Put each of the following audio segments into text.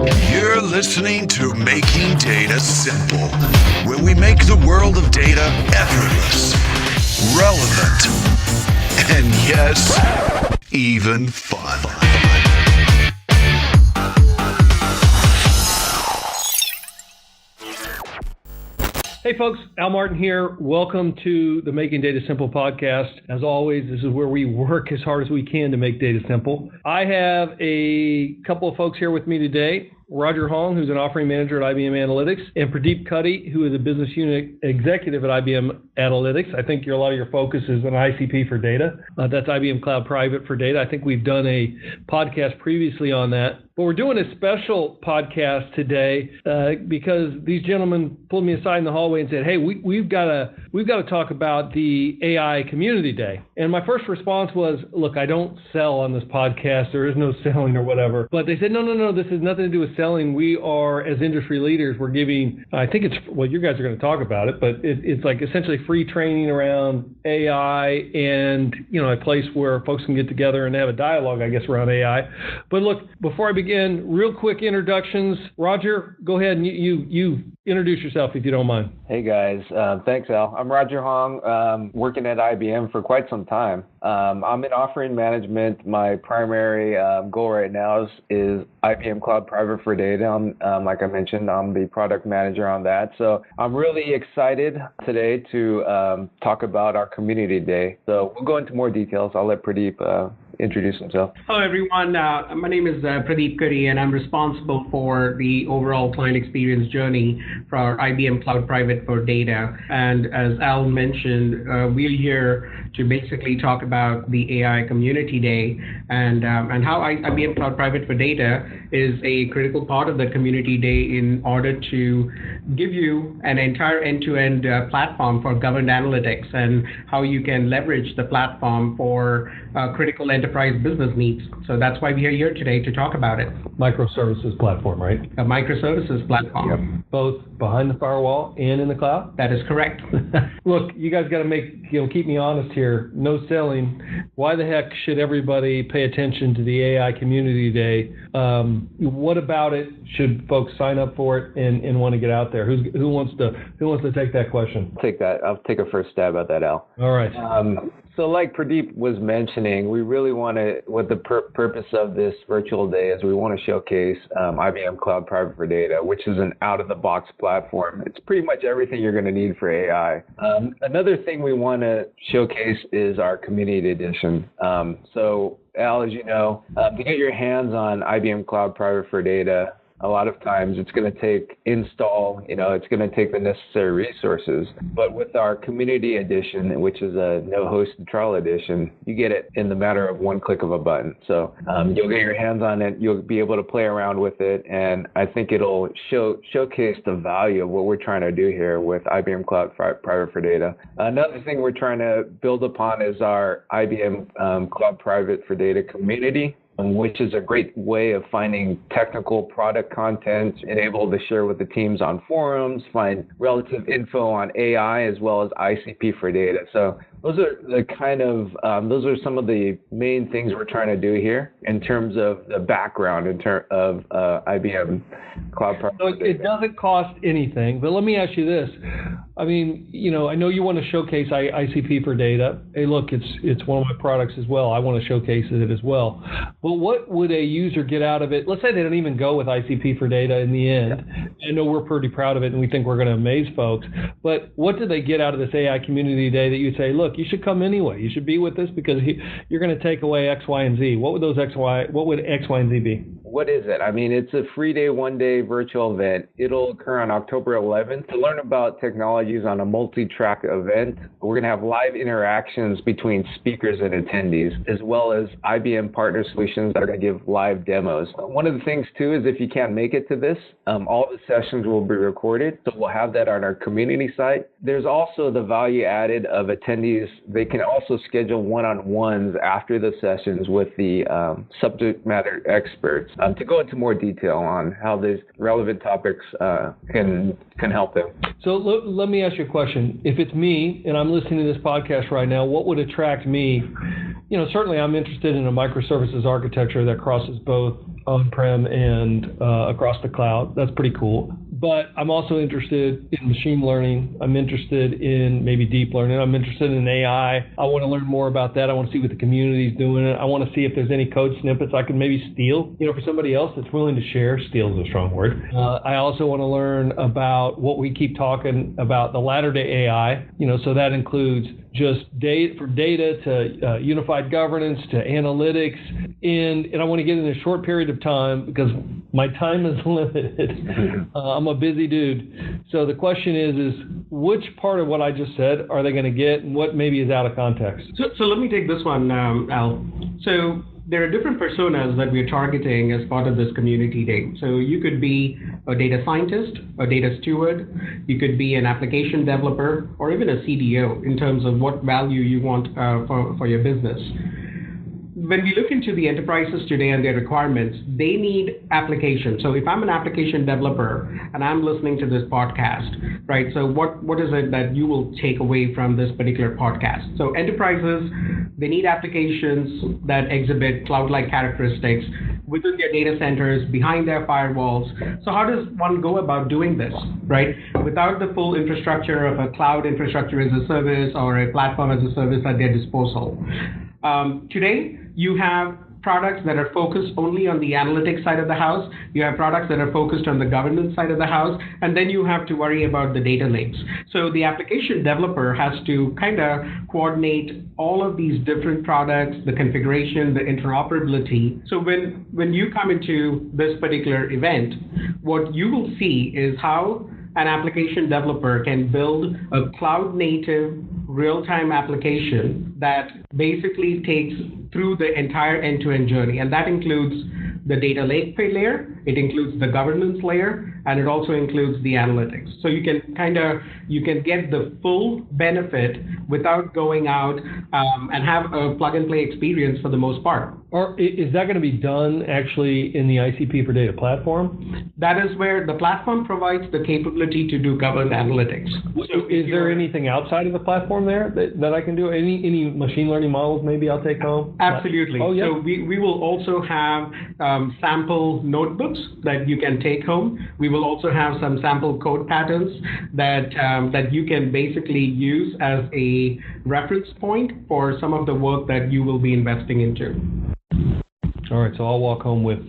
You're listening to Making Data Simple, where we make the world of data effortless, relevant, and yes, even fun. Hey folks, Al Martin here. Welcome to the Making Data Simple podcast. As always, this is where we work as hard as we can to make data simple. I have a couple of folks here with me today. Roger Hong, who's an offering manager at IBM Analytics, and Pradeep Kutty, who is a business unit executive at IBM Analytics. I think a lot of your focus is on ICP for data. That's IBM Cloud Private for data. I think we've done a podcast previously on that. But we're doing a special podcast today because these gentlemen pulled me aside in the hallway and said, "Hey, we've got to talk about the AI Community Day." And my first response was, "Look, I don't sell on this podcast. There is no selling or whatever." But they said, "No. This has nothing to do with selling. We are, as industry leaders, we're giving. I think it's well, you guys are going to talk about it, but it's like essentially free training around AI and a place where folks can get together and have a dialogue, I guess, around AI." But look, before I begin, real quick introductions. Roger, go ahead and you introduce yourself if you don't mind. Hey guys, thanks Al. I'm Roger Hong, working at IBM for quite some time. I'm in offering management. My primary goal right now is IBM Cloud Private for data. Like I mentioned, I'm the product manager on that. So I'm really excited today to talk about our Community Day. So we'll go into more details. I'll let Pradeep introduce himself. Hello, everyone. My name is Pradeep Kutty, and I'm responsible for the overall client experience journey for our IBM Cloud Private for data. And as Al mentioned, we're here to basically talk about the AI Community Day and how IBM Cloud Private for data is a critical part of the Community Day in order to give you an entire end-to-end platform for governed analytics and how you can leverage the platform for critical enterprise business needs. So that's why we are here today to talk about it. Microservices platform, right? A microservices platform. Yep. Both behind the firewall and in the cloud? That is correct. Look, you guys got to keep me honest here. No selling. Why the heck should everybody pay attention to the AI Community Day? What about it should folks sign up for it and want to get out there? Who wants to take that question? I'll take a first stab at that, Al. All right. So like Pradeep was mentioning, we really want to, what the purpose of this virtual day is, we want to showcase IBM Cloud Private for data, which is an out-of-the-box platform. It's pretty much everything you're going to need for AI. Another thing we want to showcase is our Community Edition. So Al, as you know, to get your hands on IBM Cloud Private for data, a lot of times it's going to take install, it's going to take the necessary resources. But with our Community Edition, which is a no-hosted trial edition, you get it in the matter of one click of a button. So you'll get your hands on it, you'll be able to play around with it, and I think it'll showcase the value of what we're trying to do here with IBM Cloud Private for data. Another thing we're trying to build upon is our IBM Cloud Private for data community, which is a great way of finding technical product content and able to share with the teams on forums, find relative info on AI as well as ICP for data. So those are those are some of the main things we're trying to do here in terms of the background of IBM Cloud Private. So it doesn't cost anything, but let me ask you this. I mean, I know you want to showcase ICP for data. Hey, look, it's one of my products as well. I want to showcase it as well. But what would a user get out of it? Let's say they don't even go with ICP for data in the end. I know we're pretty proud of it and we think we're going to amaze folks. But what do they get out of this AI Community Day that you say, look, you should come anyway. You should be with this because you're going to take away X, Y, and Z. What would those X, Y and Z be? What is it? I mean, it's a free day, one-day virtual event. It'll occur on October 11th. To learn about technologies on a multi-track event, we're going to have live interactions between speakers and attendees, as well as IBM partner solutions that are going to give live demos. One of the things, too, is if you can't make it to this, all the sessions will be recorded, so we'll have that on our community site. There's also the value added of attendees. They can also schedule one-on-ones after the sessions with the subject matter experts. to go into more detail on how these relevant topics can help them. So let me ask you a question. If it's me and I'm listening to this podcast right now, what would attract me? Certainly I'm interested in a microservices architecture that crosses both on-prem and across the cloud. That's pretty cool. But I'm also interested in machine learning. I'm interested in maybe deep learning. I'm interested in AI. I want to learn more about that. I want to see what the community is doing. I want to see if there's any code snippets I can maybe steal, for somebody else that's willing to share. Steal is a strong word. I also want to learn about what we keep talking about, the latter day AI. So that includes just from data to unified governance to analytics. And I want to get in a short period of time because my time is limited. I'm a busy dude. So the question is which part of what I just said are they going to get and what maybe is out of context? So let me take this one, Al. So there are different personas that we're targeting as part of this community day. So you could be a data scientist, a data steward, you could be an application developer, or even a CDO in terms of what value you want for your business. When we look into the enterprises today and their requirements, they need applications. So if I'm an application developer and I'm listening to this podcast, right? So what is it that you will take away from this particular podcast? So enterprises, they need applications that exhibit cloud-like characteristics within their data centers, behind their firewalls. So how does one go about doing this, right? Without the full infrastructure of a cloud infrastructure as a service or a platform as a service at their disposal. Today, you have products that are focused only on the analytics side of the house. You have products that are focused on the governance side of the house. And then you have to worry about the data lakes. So the application developer has to kind of coordinate all of these different products, the configuration, the interoperability. So when you come into this particular event, what you will see is how an application developer can build a cloud-native real-time application that basically takes through the entire end-to-end journey. And that includes the data lake layer, it includes the governance layer, and it also includes the analytics. So you can get the full benefit without going out and have a plug-and-play experience for the most part. Or is that going to be done actually in the ICP for Data platform? That is where the platform provides the capability to do governed analytics. So is there anything outside of the platform there that I can do? Any machine learning models maybe I'll take home? Absolutely. Oh, yeah. So we will also have sample notebooks that you can take home. We will also have some sample code patterns that you can basically use as a reference point for some of the work that you will be investing into. All right, so I'll walk home with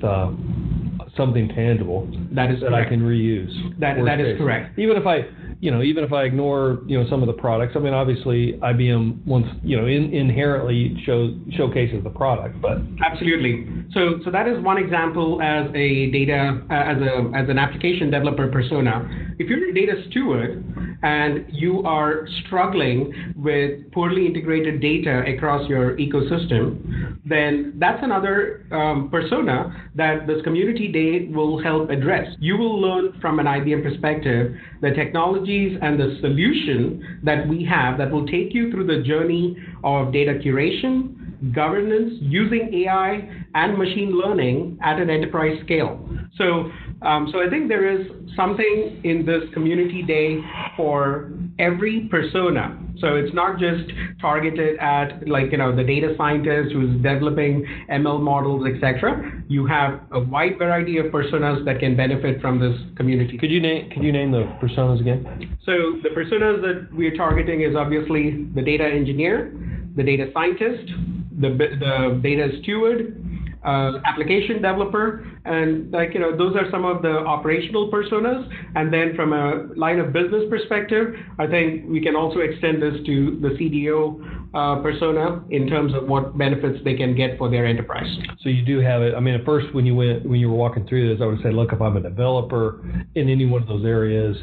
something tangible that I can reuse. That is correct. Even if I ignore some of the products. I mean, obviously IBM wants inherently showcases the product, but absolutely. So that is one example as a data as an application developer persona. If you're a data steward and you are struggling with poorly integrated data across your ecosystem, then that's another persona that this community day will help address. You will learn from an IBM perspective the technologies and the solution that we have that will take you through the journey of data curation, governance, using AI and machine learning at an enterprise scale. So I think there is something in this community day for every persona. So it's not just targeted at the data scientist who's developing ML models, etc. You have a wide variety of personas that can benefit from this community. Could you name the personas again? So the personas that we're targeting is obviously the data engineer, the data scientist, the data steward, application developer, and those are some of the operational personas. And then from a line of business perspective, I think we can also extend this to the CDO persona in terms of what benefits they can get for their enterprise. So you do have it. I mean, at first when you were walking through this, I would say, look, if I'm a developer in any one of those areas,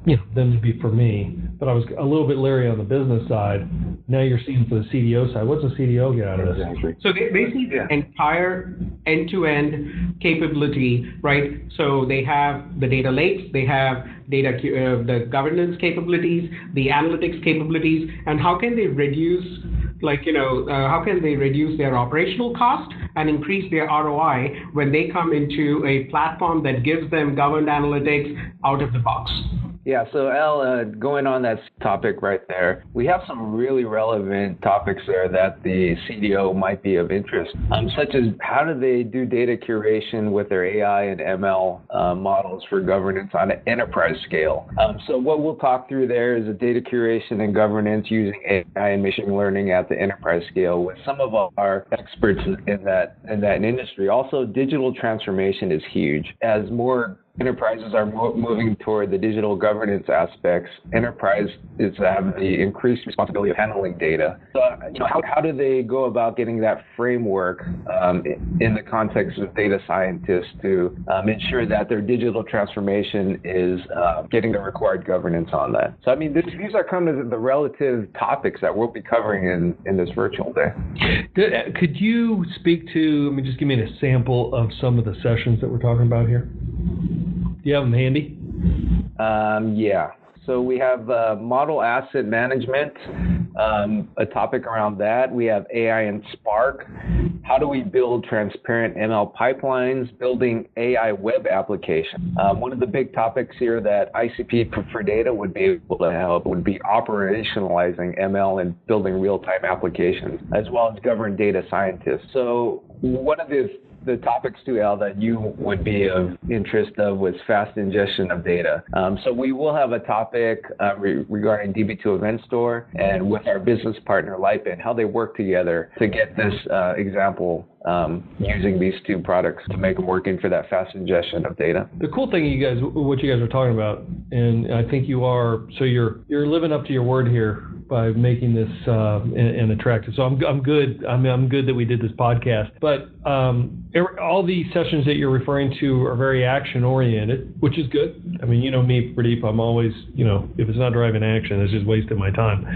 then it'd be for me. But I was a little bit leery on the business side. Now you're seeing for the CDO side. What's the CDO get out of this? Exactly. So they see the entire end-to-end capability, right? So they have the data lakes, they have the governance capabilities, the analytics capabilities, and how can they reduce how can they reduce their operational cost and increase their ROI when they come into a platform that gives them governed analytics out of the box? Yeah, so Al, going on that topic right there, we have some really relevant topics there that the CDO might be of interest, such as how do they do data curation with their AI and ML models for governance on an enterprise scale. So what we'll talk through there is a data curation and governance using AI and machine learning at the enterprise scale with some of our experts in that industry. Also, digital transformation is huge. As more enterprises are moving toward the digital governance aspects, enterprises have the increased responsibility of handling data. So, how do they go about getting that framework in the context of data scientists to ensure that their digital transformation is getting the required governance on that? So, these are kind of the relative topics that we'll be covering in this virtual day. Could you speak to, just give me a sample of some of the sessions that we're talking about here? Do you have them handy? Yeah. So we have model asset management, a topic around that. We have AI and Spark. How do we build transparent ML pipelines, building AI web applications? One of the big topics here that ICP for data would be able to help would be operationalizing ML and building real-time applications, as well as governed data scientists. So one of the topics too, Al, that you would be of interest of was fast ingestion of data. So we will have a topic regarding DB2 Event Store and with our business partner Lightbit, how they work together to get this example using these two products to make them working for that fast ingestion of data. The cool thing, what you guys are talking about, and I think you are, so you're living up to your word here by making this and attractive. So I'm good. I'm good that we did this podcast. But all these sessions that you're referring to are very action oriented, which is good. You know me, Pradeep. I'm always, if it's not driving action, it's just wasting my time.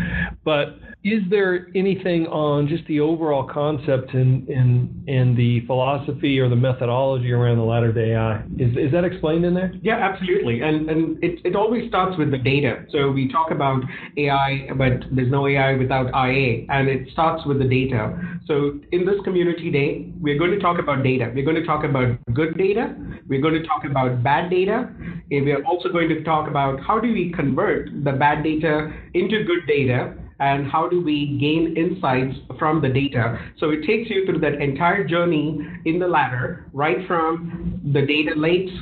But is there anything on just the overall concept and the philosophy or the methodology around the ladder to AI? Is that explained in there? Yeah, absolutely. And it always starts with the data. So we talk about AI, but there's no AI without IA, and it starts with the data. So in this community day, we're going to talk about data. We're going to talk about good data. We're going to talk about bad data. And we're also going to talk about how do we convert the bad data into good data, and how do we gain insights from the data. So it takes you through that entire journey in the ladder, right from the data lakes,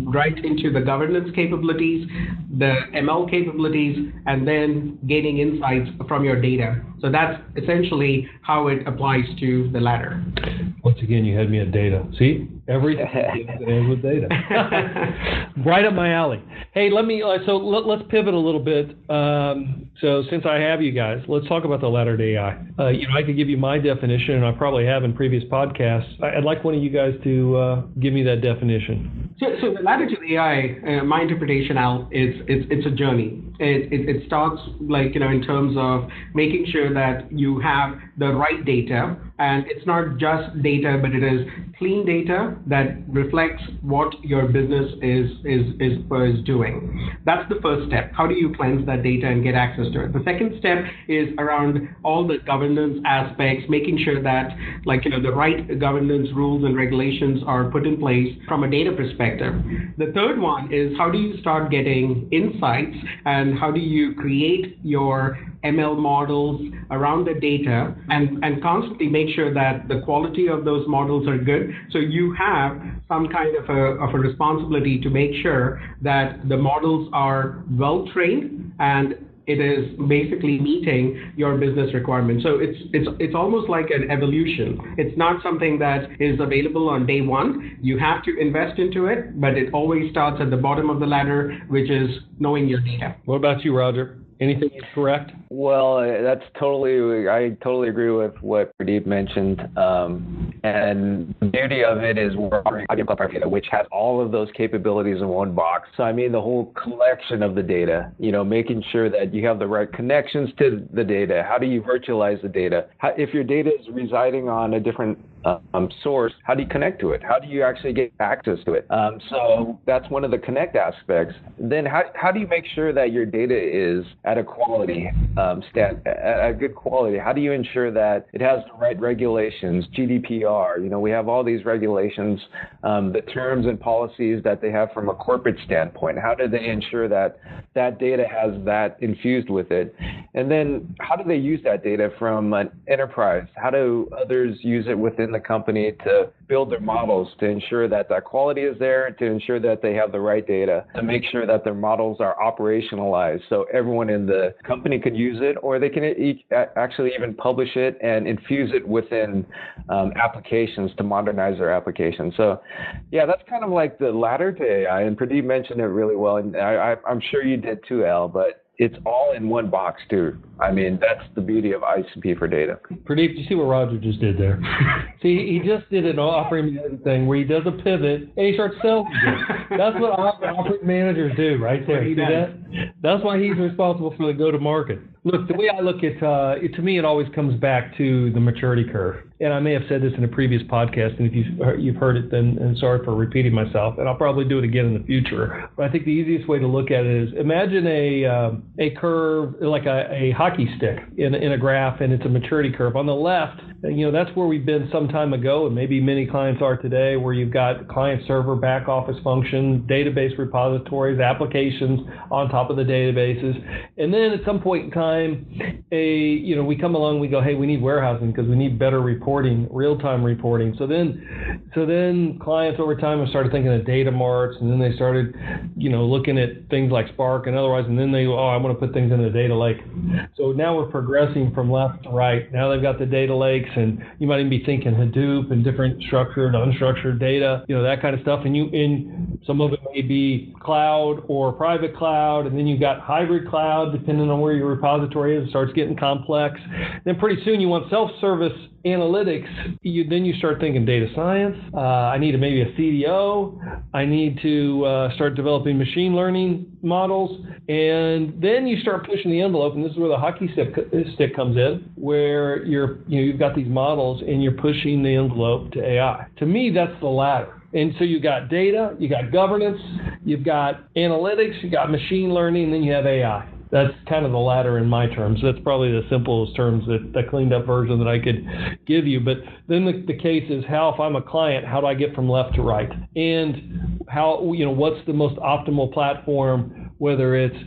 right into the governance capabilities, the ML capabilities, and then gaining insights from your data. So that's essentially how it applies to the ladder. Once again, you had me at data. See? Everything ends with data. Right up my alley. Hey, let's pivot a little bit. So since I have you guys, let's talk about the ladder to AI. I could give you my definition, and I probably have in previous podcasts. I'd like one of you guys to give me that definition. So the ladder to AI, my interpretation, Al, is it's a journey. It starts in terms of making sure that you have the right data, and it's not just data, but it is clean data that reflects what your business is doing. That's the first step. How do you cleanse that data and get access to it? The second step is around all the governance aspects, making sure that the right governance rules and regulations are put in place from a data perspective. The third one is how do you start getting insights, and how do you create your ML models around the data and constantly make sure that the quality of those models are good. So you have some kind of a responsibility to make sure that the models are well trained and it is basically meeting your business requirements. So it's almost like an evolution. It's not something that is available on day one. You have to invest into it, but it always starts at the bottom of the ladder, which is knowing your data. What about you, Roger? Anything correct? Well, I totally agree with what Pradeep mentioned. And the beauty of it is we're offering IBM Cloud Private, which has all of those capabilities in one box. So the whole collection of the data, making sure that you have the right connections to the data. How do you virtualize the data? If your data is residing on a different source, how do you connect to it? How do you actually get access to it? So that's one of the connect aspects. Then how do you make sure that your data is at a quality, at a good quality? How do you ensure that it has the right regulations, GDPR? We have all these regulations, the terms and policies that they have from a corporate standpoint. How do they ensure that that data has that infused with it? And then how do they use that data from an enterprise? How do others use it within the company to build their models, to ensure that that quality is there, to ensure that they have the right data, to make sure that their models are operationalized so everyone in the company could use it, or they can actually even publish it and infuse it within applications to modernize their applications. So yeah, that's kind of like the ladder to AI, and Pradeep mentioned it really well, and I'm sure you did too, Al, but it's all in one box too. I mean, that's the beauty of ICP for data. Pradeep, you see what Roger just did there? See, he just did an operating manager thing where he does a pivot and he starts selling it. That's what operating managers do right there. See that? That's why he's responsible for the go-to-market. Look, the way I look at it, to me, it always comes back to the maturity curve. And I may have said this in a previous podcast, and if you've heard it, then and sorry for repeating myself, and I'll probably do it again in the future. But I think the easiest way to look at it is imagine a curve, like a hockey stick in a graph, and it's a maturity curve. On the left, that's where we've been some time ago, and maybe many clients are today, where you've got client-server, back-office functions, database repositories, applications on top of the databases. And then at some point in time, we come along, we go, hey, we need warehousing because we need better reporting, real-time reporting. So then clients over time have started thinking of data marts, and then they started, looking at things like Spark and otherwise, and then they go, I want to put things in a data lake. So now we're progressing from left to right. Now they've got the data lakes, and you might even be thinking Hadoop and different structured, unstructured data, that kind of stuff. And some of it may be cloud or private cloud, and then you've got hybrid cloud, depending on where your repository is. It starts getting complex. Then pretty soon you want self-service analytics. Then you start thinking data science. I need maybe a CDO. I need to start developing machine learning models. And then you start pushing the envelope, and this is where the hockey stick comes in, where you've got these models and you're pushing the envelope to AI. To me, that's the ladder. And so you got data, you got governance, you've got analytics, you got machine learning, and then you have AI. That's kind of the ladder in my terms. That's probably the simplest terms, the cleaned up version that I could give you. But then the case is if I'm a client, how do I get from left to right? And what's the most optimal platform, whether it's,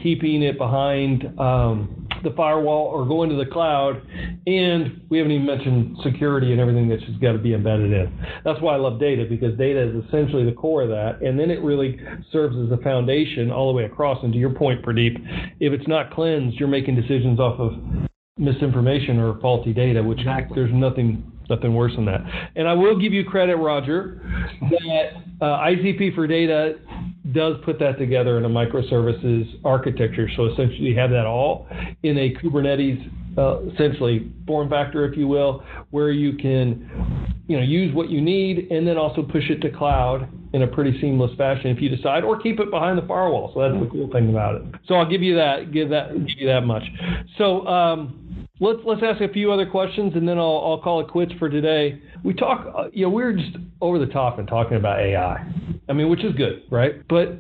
keeping it behind the firewall or going to the cloud. And we haven't even mentioned security and everything that's just got to be embedded in. That's why I love data, because data is essentially the core of that. And then it really serves as a foundation all the way across. And to your point, Pradeep, if it's not cleansed, you're making decisions off of misinformation or faulty data, which there's nothing worse than that. And I will give you credit, Roger, that ICP for data does put that together in a microservices architecture. So essentially you have that all in a Kubernetes essentially form factor, if you will, where you can use what you need and then also push it to cloud in a pretty seamless fashion if you decide, or keep it behind the firewall. So that's the cool thing about it. So I'll give you that much. So let's ask a few other questions, and then I'll call it quits for today. We talk, we're just over the top and talking about AI. I mean, which is good, right? But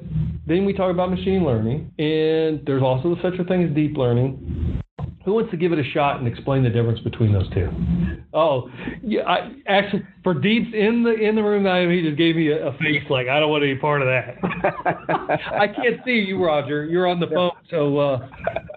then we talk about machine learning, and there's also such a thing as deep learning. Who wants to give it a shot and explain the difference between those two? Oh, yeah. Actually, Pradeep's in the room now. He just gave me a face like, I don't want any part of that. I can't see you, Roger. You're on the phone. So,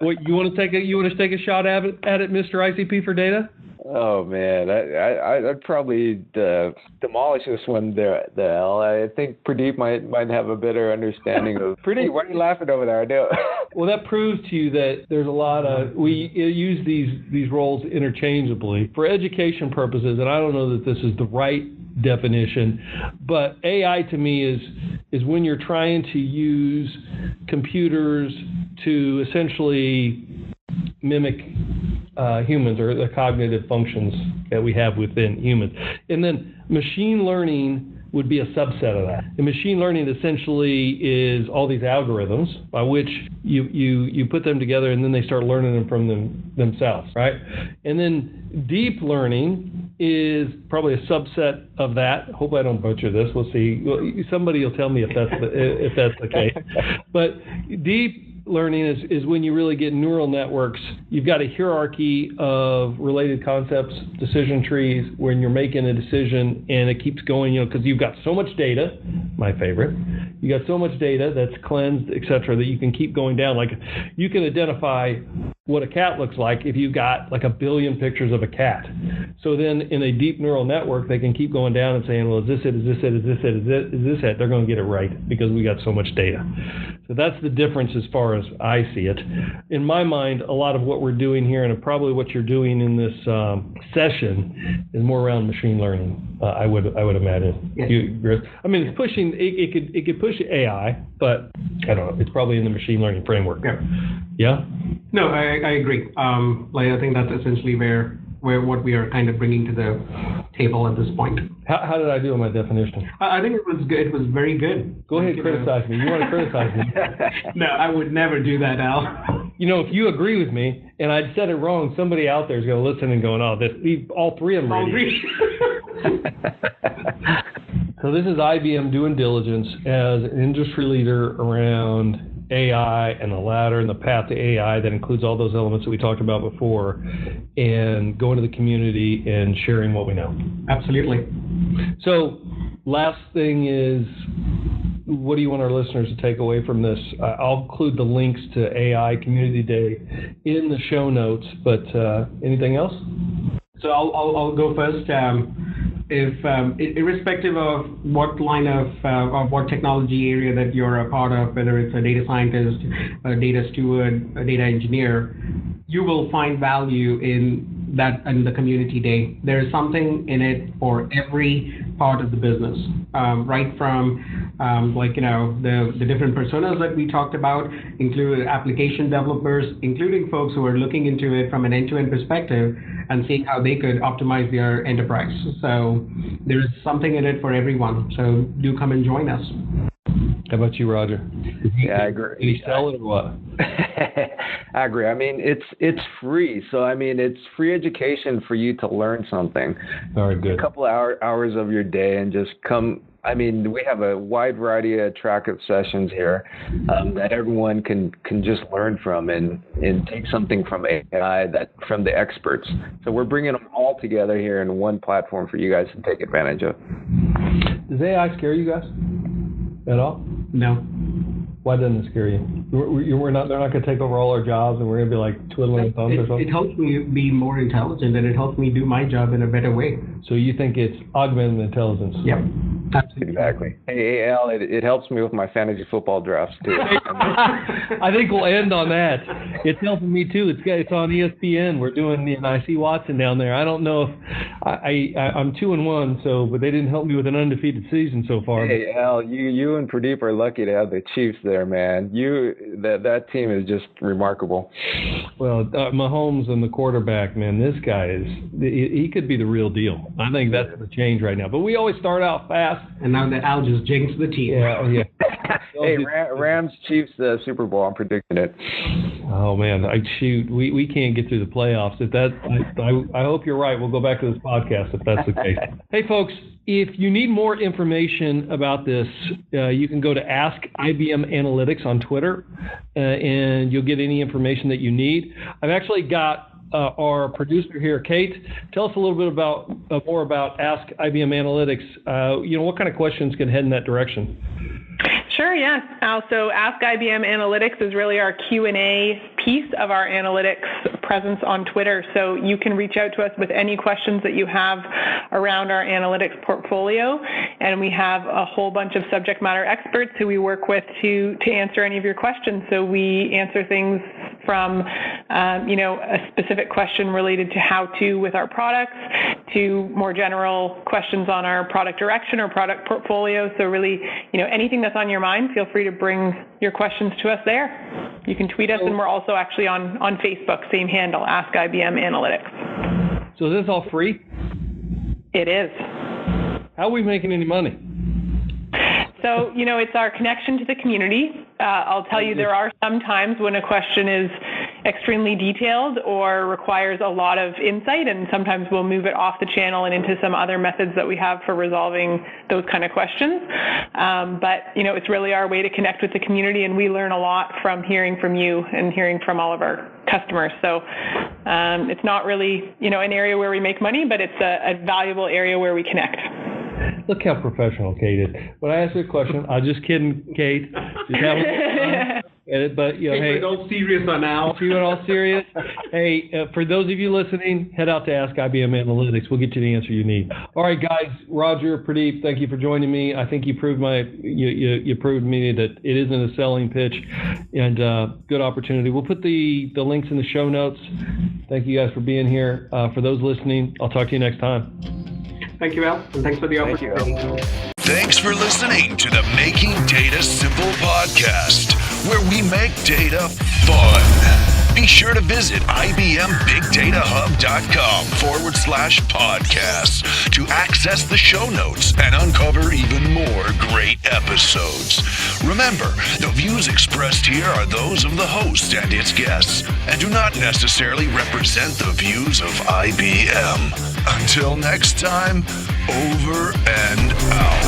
what you want to take a shot at it, Mr. ICP for data? Oh man, I'd probably demolish this one there. I think Pradeep might have a better understanding of. Pradeep, why are you laughing over there? I know. Well, that proves to you that there's a lot of we use these roles interchangeably for education purposes, and I don't know that this is the right definition, but AI to me is when you're trying to use computers to essentially mimic humans, or the cognitive functions that we have within humans. And then machine learning would be a subset of that. And machine learning essentially is all these algorithms by which you put them together and then they start learning them from themselves, right? And then deep learning is probably a subset of that. Hope I don't butcher this. We'll see. Somebody will tell me if that's the case. But deep learning is when you really get neural networks. You've got a hierarchy of related concepts, decision trees, when you're making a decision and it keeps going, because you've got so much data, my favorite. You got so much data that's cleansed, et cetera, that you can keep going down. Like you can identify what a cat looks like if you've got like 1 billion pictures of a cat. So then in a deep neural network, they can keep going down and saying, well, is this it, is this it, is this it, is this it? They're going to get it right because we got so much data. So that's the difference as far as I see it. In my mind, a lot of what we're doing here, and probably what you're doing in this session, is more around machine learning. I would imagine. Yes. I mean, it's pushing. It could push AI, but I don't know. It's probably in the machine learning framework. Yeah. Yeah. No, I agree. I think that's essentially where what we are kind of bringing to the table at this point. How did I do on my definition? I think it was good. It was very good. Go ahead, criticize me. You want to criticize me? No, I would never do that, Al. If you agree with me and I said it wrong, somebody out there is going to listen and going, "Oh, all three of them." All three. So this is IBM doing diligence as an industry leader around AI and the ladder and the path to AI that includes all those elements that we talked about before, and going to the community and sharing what we know. Absolutely. So last thing is, what do you want our listeners to take away from this? I'll include the links to AI Community Day in the show notes, but anything else? So I'll go first. Irrespective of what line of what technology area that you're a part of, whether it's a data scientist, a data steward, a data engineer, you will find value in the community day. There is something in it for every part of the business, right from the different personas that we talked about, include application developers, including folks who are looking into it from an end-to-end perspective and seeing how they could optimize their enterprise. So there's something in it for everyone. So do come and join us. How about you, Roger? Yeah, I agree. Did he sell it or what? I agree. I mean, it's free. So, I mean, it's free education for you to learn something. All right, good. A couple hours of your day and just come. I mean, we have a wide variety of attractive sessions here that everyone can just learn from and take something from AI, from the experts. So we're bringing them all together here in one platform for you guys to take advantage of. Does AI scare you guys at all? No. Why doesn't it scare you? They're not going to take over all our jobs and we're going to be like twiddling thumbs or something? It helps me be more intelligent and it helps me do my job in a better way. So you think it's augmented intelligence? Yep. Absolutely. Exactly. Hey, Al, it helps me with my fantasy football drafts too. I think we'll end on that. It's helping me too. It's on ESPN. We're doing and I see Watson down there. I don't know if I'm 2-1, so but they didn't help me with an undefeated season so far. Hey, Al, you and Pradeep are lucky to have the Chiefs there, man. That team is just remarkable. Well, Mahomes and the quarterback, man, this guy he could be the real deal. I think that's the change right now. But we always start out fast. And now that Al just jinxed the team. Yeah. Hey, Rams Chiefs Super Bowl. I'm predicting it. Oh man, we can't get through the playoffs. I hope you're right. We'll go back to this podcast if that's the case. Hey folks, if you need more information about this, you can go to Ask IBM Analytics on Twitter, and you'll get any information that you need. I've actually got our producer here, Kate. Tell us a little bit more about Ask IBM Analytics. What kind of questions can head in that direction? Sure, yeah. So Ask IBM Analytics is really our Q&A piece of our analytics presence on Twitter. So you can reach out to us with any questions that you have around our analytics portfolio. And we have a whole bunch of subject matter experts who we work with to answer any of your questions. So we answer things from, a specific question related to how to with our products to more general questions on our product direction or product portfolio. So really, anything that's on your mind, feel free to bring your questions to us there. You can tweet us, and we're also actually on Facebook, same handle, Ask IBM Analytics. So is this all free? It is. How are we making any money? So, it's our connection to the community. I'll tell you, there are some times when a question extremely detailed or requires a lot of insight, and sometimes we'll move it off the channel and into some other methods that we have for resolving those kind of questions. But it's really our way to connect with the community, and we learn a lot from hearing from you and hearing from all of our customers. So it's not really an area where we make money, but it's a valuable area where we connect. Look how professional Kate is. When I ask you a question, I'm just kidding, Kate. Just have a little fun. But hey, all serious on now. See what all serious? Hey, for those of you listening, head out to Ask IBM Analytics. We'll get you the answer you need. All right, guys. Roger, Pradeep, thank you for joining me. I think you proved you proved me that it isn't a selling pitch, and good opportunity. We'll put the links in the show notes. Thank you guys for being here. For those listening, I'll talk to you next time. Thank you, Al, and thanks for the opportunity. Thanks for listening to the Making Data Simple podcast, where we make data fun. Be sure to visit IBMBigDataHub.com/podcast to access the show notes and uncover even more great episodes. Remember, the views expressed here are those of the host and its guests, and do not necessarily represent the views of IBM. Until next time, over and out.